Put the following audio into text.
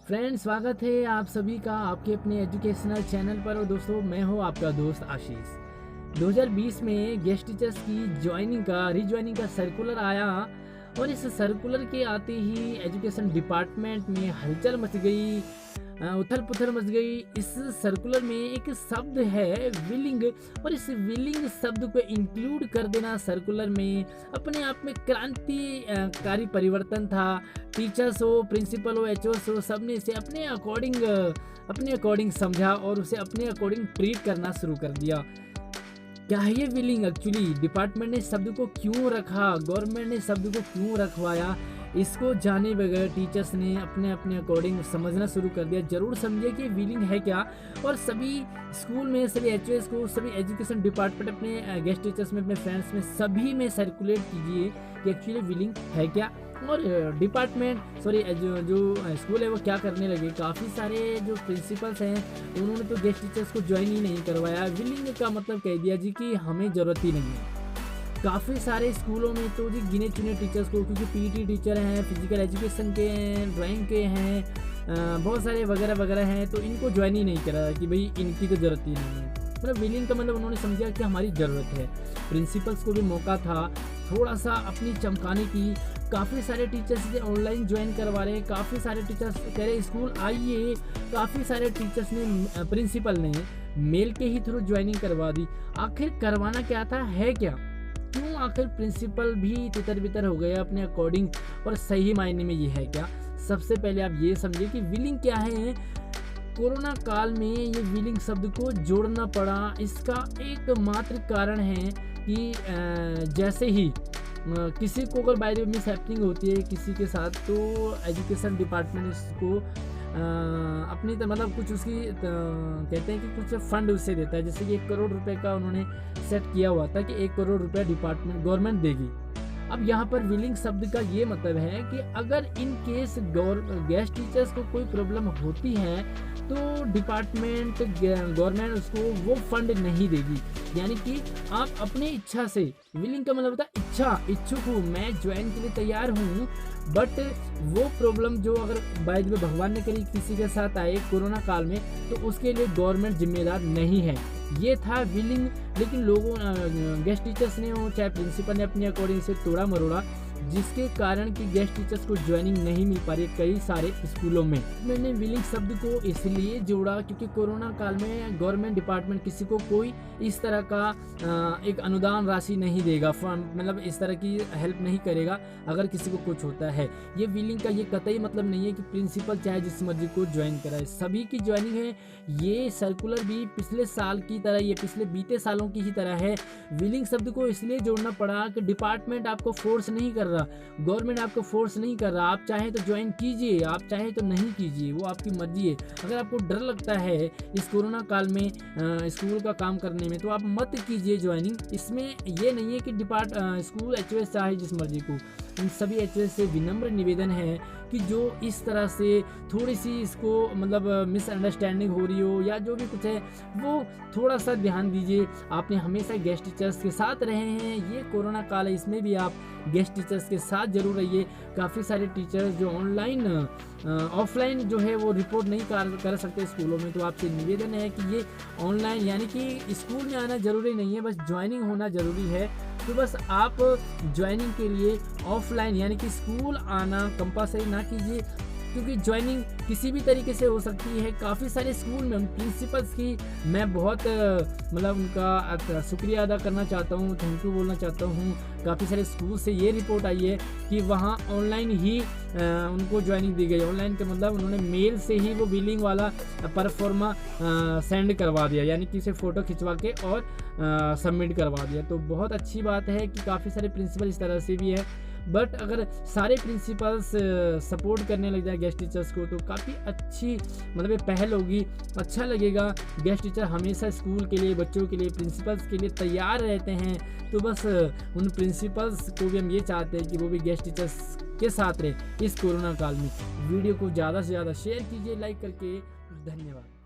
Friends, स्वागत है आप सभी का आपके अपने एजुकेशनल चैनल पर। और दोस्तों, मैं हूं आपका दोस्त आशीष। 2020 में गेस्ट टीचर्स की रीज्वाइनिंग का सर्कुलर आया और इस सर्कुलर के आते ही एजुकेशन डिपार्टमेंट में हलचल मच गई, उथल पुथल मच गई। इस सर्कुलर में एक शब्द है विलिंग, और इस विलिंग शब्द को इंक्लूड कर देना सर्कुलर में अपने आप में क्रांतिकारी परिवर्तन था। टीचर्स हो, प्रिंसिपल हो, एचओस हो, सब ने इसे अपने अकॉर्डिंग समझा और उसे अपने अकॉर्डिंग ट्रीट करना शुरू कर दिया। क्या है ये विलिंग? एक्चुअली डिपार्टमेंट ने शब्द को क्यों रखा, गवर्नमेंट ने शब्द को क्यों रखवाया, इसको जाने बगैर टीचर्स ने अपने अकॉर्डिंग समझना शुरू कर दिया। जरूर समझिए कि विलिंग है क्या, और सभी स्कूल में, सभी एचओएस को, सभी एजुकेशन डिपार्टमेंट अपने गेस्ट टीचर्स में, अपने फ्रेंड्स में, सभी में सर्कुलेट कीजिए कि एक्चुअली विलिंग है क्या। और जो स्कूल है वो क्या करने लगे। काफ़ी सारे जो प्रिंसिपल्स हैं उन्होंने तो गेस्ट टीचर्स को ज्वाइन ही नहीं करवाया। विलिंग का मतलब कह दिया जी कि हमें ज़रूरत ही नहीं है। काफ़ी सारे स्कूलों में तो जी गिने चुने टीचर्स को, क्योंकि पीटी टीचर हैं, फिजिकल एजुकेशन के हैं, ड्राइंग के हैं, बहुत सारे वगैरह वगैरह हैं, तो इनको ज्वाइन ही नहीं करा कि भाई इनकी तो ज़रूरत ही नहीं है। मतलब विलिंग का मतलब उन्होंने समझा कि हमारी ज़रूरत है। प्रिंसिपल्स को भी मौका था थोड़ा सा अपनी चमकाने की। काफ़ी सारे टीचर्स इसे ऑनलाइन ज्वाइन करवा रहे हैं, काफ़ी सारे टीचर्स कह रहे स्कूल आइए। काफ़ी सारे टीचर्स ने, प्रिंसिपल ने मेल के ही थ्रू ज्वाइनिंग करवा दी। आखिर करवाना क्या था, है क्या? क्यों आखिर प्रिंसिपल भी तितर बितर हो गए अपने अकॉर्डिंग, और सही मायने में ये है क्या? सबसे पहले आप ये समझिए कि विलिंग क्या है। कोरोना काल में ये विलिंग शब्द को जोड़ना पड़ा, इसका एकमात्र कारण है कि जैसे ही किसी को अगर by the way miss happening होती है किसी के साथ, तो एजुकेशन डिपार्टमेंट इसको अपनी मतलब कुछ उसकी कहते हैं कि कुछ फंड उससे देता है। जैसे कि 1 करोड़ रुपए का उन्होंने सेट किया हुआ था कि 1 करोड़ रुपया गवर्नमेंट देगी। अब यहाँ पर विलिंग शब्द का ये मतलब है कि अगर इन केस गेस्ट टीचर्स को कोई प्रॉब्लम होती है तो गवर्नमेंट उसको वो फंड नहीं देगी। यानी कि आप अपनी इच्छा से, विलिंग का मतलब होता है इच्छुक हूँ, मैं ज्वाइन के लिए तैयार हूँ, बट वो प्रॉब्लम जो अगर बाय द वे भगवान ने करी किसी के साथ आए कोरोना काल में, तो उसके लिए गवर्नमेंट जिम्मेदार नहीं है। ये था विलिंग। लेकिन लोगों गेस्ट टीचर्स ने, चाहे प्रिंसिपल ने, अपने अकॉर्डिंग से तोड़ा मरोड़ा, जिसके कारण कि गेस्ट टीचर्स को ज्वाइनिंग नहीं मिल पा रही कई सारे स्कूलों में। मैंने विलिंग शब्द को इसलिए जोड़ा क्योंकि कोरोना काल में गवर्नमेंट डिपार्टमेंट किसी को कोई इस तरह का एक अनुदान राशि नहीं देगा, मतलब इस तरह की हेल्प नहीं करेगा अगर किसी को कुछ होता है। ये विलिंग का ये कतई मतलब नहीं है कि प्रिंसिपल चाहे जिस मर्जी को ज्वाइन कराए, सभी की ज्वाइनिंग है। ये सर्कुलर भी पिछले साल की तरह, ये पिछले बीते सालों की ही तरह है। विलिंग शब्द को इसलिए जोड़ना पड़ा कि डिपार्टमेंट आपको फोर्स नहीं कर रहा, गवर्नमेंट आपको फोर्स नहीं कर रहा। आप चाहें तो ज्वाइन कीजिए, आप चाहें तो नहीं कीजिए, वो आपकी मर्जी है। अगर आपको डर लगता है इस कोरोना काल में स्कूल का काम करने में, तो आप मत कीजिए ज्वाइनिंग। इसमें ये नहीं है कि स्कूल एचओएस चाहे जिस मर्जी को। इन सभी एचओएस से विनम्र निवेदन है कि जो इस तरह से थोड़ी सी इसको मतलब मिसअंडरस्टैंडिंग हो रही हो या जो भी कुछ है, वो थोड़ा सा ध्यान दीजिए। आपने हमेशा गेस्ट टीचर्स के साथ रहे हैं, ये कोरोना काल है, इसमें भी आप गेस्ट टीचर्स के साथ जरूर रहिए। काफ़ी सारे टीचर्स जो ऑफलाइन जो है वो रिपोर्ट नहीं कर सकते स्कूलों में, तो आपसे निवेदन है कि ये ऑनलाइन, यानी कि स्कूल में आना ज़रूरी नहीं है, बस ज्वाइनिंग होना ज़रूरी है। तो बस आप ज्वाइनिंग के लिए ऑफलाइन यानी कि स्कूल आना कंपलसरी ना कीजिए, क्योंकि ज्वाइनिंग किसी भी तरीके से हो सकती है। काफ़ी सारे स्कूल में प्रिंसिपल्स की मैं बहुत मतलब उनका शुक्रिया अदा करना चाहता हूँ, थैंक यू बोलना चाहता हूँ। काफ़ी सारे स्कूल से ये रिपोर्ट आई है कि वहाँ ऑनलाइन ही उनको ज्वाइनिंग दी गई। ऑनलाइन का मतलब उन्होंने मेल से ही वो बिलिंग वाला परफॉर्मा सेंड करवा दिया, यानी कि उसे फ़ोटो खिंचवा के और सबमिट करवा दिया। तो बहुत अच्छी बात है कि काफ़ी सारे प्रिंसिपल इस तरह से भी है। बट अगर सारे प्रिंसिपल्स सपोर्ट करने लग जाए गेस्ट टीचर्स को, तो काफ़ी अच्छी मतलब ये पहल होगी, अच्छा लगेगा। गेस्ट टीचर हमेशा स्कूल के लिए, बच्चों के लिए, प्रिंसिपल्स के लिए तैयार रहते हैं। तो बस उन प्रिंसिपल्स को भी हम ये चाहते हैं कि वो भी गेस्ट टीचर्स के साथ रहे इस कोरोना काल में। वीडियो को ज़्यादा से ज़्यादा शेयर कीजिए लाइक करके। धन्यवाद।